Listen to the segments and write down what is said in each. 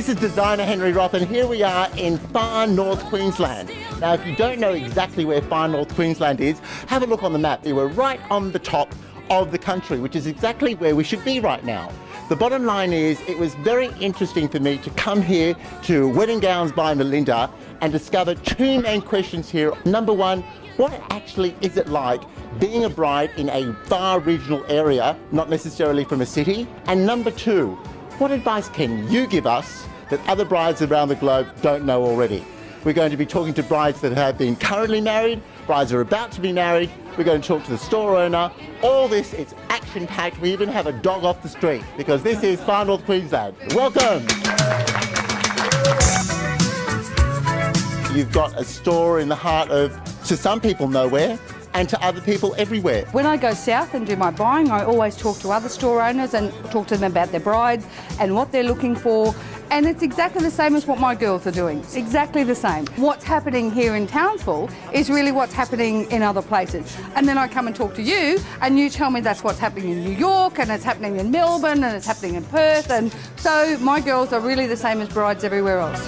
This is designer Henry Roth, and here we are in far north Queensland. Now, if you don't know exactly where far north Queensland is, have a look on the map. We're right on the top of the country, which is exactly where we should be right now. The bottom line is, it was very interesting for me to come here to Wedding Gowns by Melinda and discover two main questions here. Number one, what actually is it like being a bride in a far regional area, not necessarily from a city? And number two, what advice can you give us that other brides around the globe don't know already? We're going to be talking to brides that have been currently married, brides are about to be married, we're going to talk to the store owner. All this, it's action-packed. We even have a dog off the street because this is far north Queensland. Welcome! You've got a store in the heart of, to some people, nowhere, and to other people everywhere. When I go south and do my buying, I always talk to other store owners and talk to them about their brides and what they're looking for. And it's exactly the same as what my girls are doing. Exactly the same. What's happening here in Townsville is really what's happening in other places. And then I come and talk to you and you tell me that's what's happening in New York and it's happening in Melbourne and it's happening in Perth. And so my girls are really the same as brides everywhere else.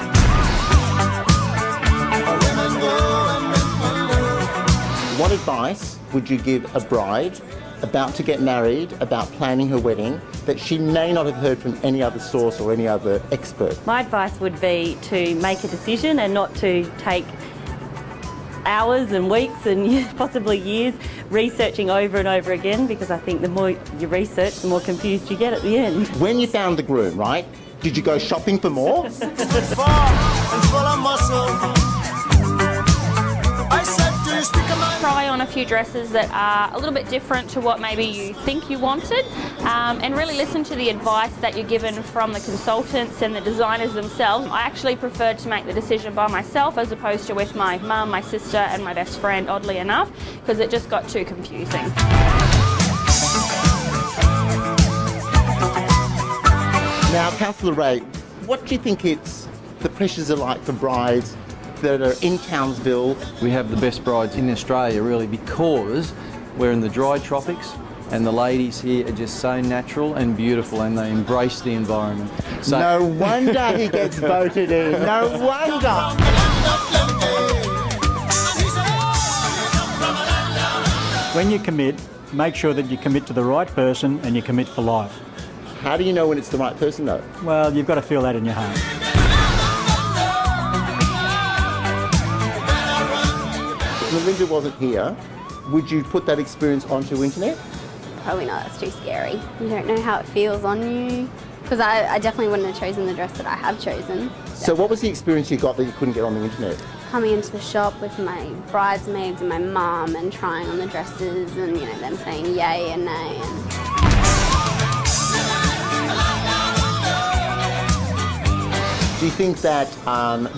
What advice would you give a bride about to get married, about planning her wedding, that she may not have heard from any other source or any other expert? My advice would be to make a decision and not to take hours and weeks and possibly years researching over and over again, because I think the more you research, the more confused you get at the end. When you found the groom, right, did you go shopping for more? Try on a few dresses that are a little bit different to what maybe you think you wanted, and really listen to the advice that you're given from the consultants and the designers themselves. I actually preferred to make the decision by myself as opposed to with my mum, my sister and my best friend, oddly enough, because it just got too confusing. Now, Councillor Ray, what do you think the pressures are like for brides that are in Townsville? We have the best brides in Australia, really, because we're in the dry tropics and the ladies here are just so natural and beautiful and they embrace the environment. So no wonder he gets voted in, no wonder! When you commit, make sure that you commit to the right person and you commit for life. How do you know when it's the right person, though? Well, you've got to feel that in your heart. Melinda wasn't here, would you put that experience onto internet? Probably not, it's too scary. You don't know how it feels on you. Because I definitely wouldn't have chosen the dress that I have chosen. So what was the experience you got that you couldn't get on the internet? Coming into the shop with my bridesmaids and my mum and trying on the dresses and, you know, them saying yay and nay. Do you think that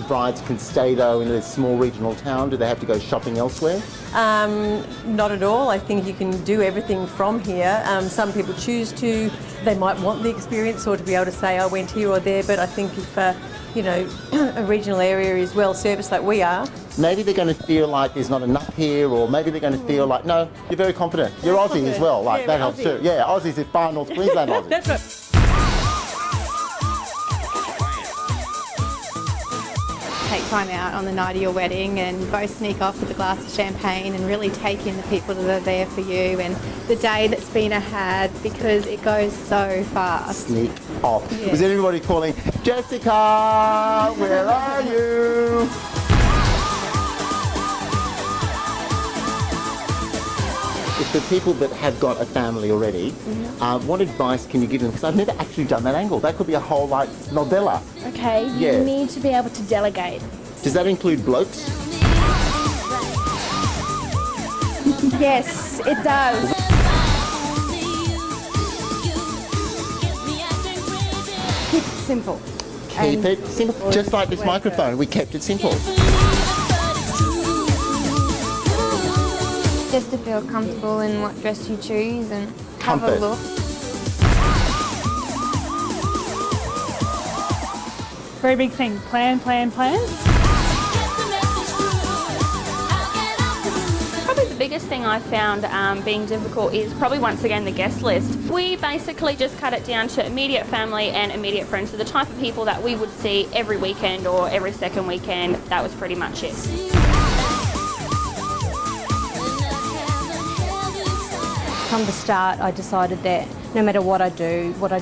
brides can stay, though, in a small regional town? Do they have to go shopping elsewhere? Not at all. I think you can do everything from here. Some people choose to. They might want the experience or to be able to say, I went here or there, but I think if, you know, a regional area is well serviced like we are. Maybe they're going to feel like there's not enough here, or maybe they're going to feel like, no, you're very confident. You're Aussie as well, like that helps too. Yeah, Aussies is far north Queensland Aussie. That's right. Take time out on the night of your wedding and go sneak off with a glass of champagne and really take in the people that are there for you and the day that's been ahead, because it goes so fast. Sneak off. Yeah. Was everybody calling, Jessica, where are you? If the people that have got a family already, what advice can you give them? Because I've never actually done that angle. That could be a whole, like, novella. Okay, you need to be able to delegate. Does that include blokes? Yes, it does. Keep it simple. Keep it simple. Just like this microphone, we kept it simple. Just to feel comfortable in what dress you choose and have a look. Very big thing, plan. Probably The biggest thing I found being difficult is probably once again the guest list. We basically just cut it down to immediate family and immediate friends, so the type of people that we would see every weekend or every second weekend. That was pretty much it. From the start, I decided that no matter what I do, what I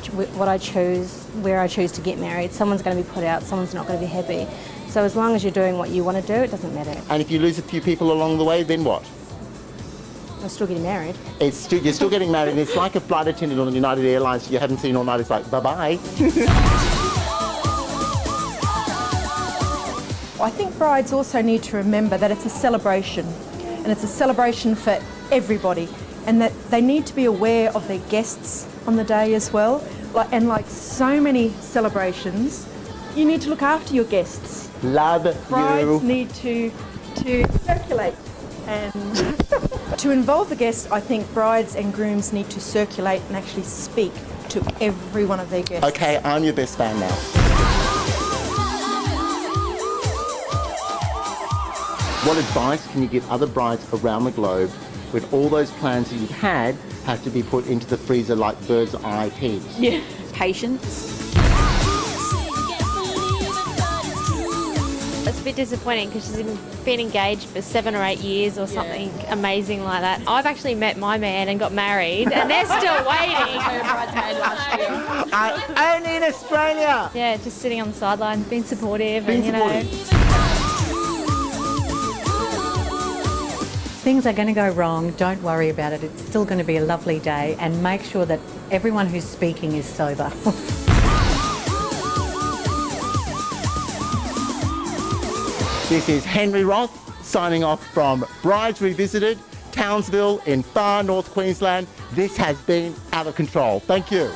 choose, where I choose to get married, someone's going to be put out, someone's not going to be happy. So as long as you're doing what you want to do, it doesn't matter. And if you lose a few people along the way, then what? I'm still getting married. You're still getting married, and it's like a flight attendant on United Airlines you haven't seen all night. It's like, bye-bye. I think brides also need to remember that it's a celebration, and it's a celebration for everybody, and that they need to be aware of their guests on the day as well. And like so many celebrations, you need to look after your guests. Love Brides you. need to circulate, and to involve the guests, I think brides and grooms need to circulate and actually speak to every one of their guests. Okay, I'm your best fan now. What advice can you give other brides around the globe when all those plans that you've had have to be put into the freezer like bird's eye peas? Yeah. Patience. It's a bit disappointing because she's been engaged for 7 or 8 years or something amazing like that. I've actually met my man and got married and they're still waiting. Only in Australia! Yeah, just sitting on the sideline, being supportive. Things are going to go wrong, don't worry about it. It's still going to be a lovely day, and make sure that everyone who's speaking is sober. This is Henry Roth signing off from Brides Revisited, Townsville in far North Queensland. This has been Out of Control. Thank you.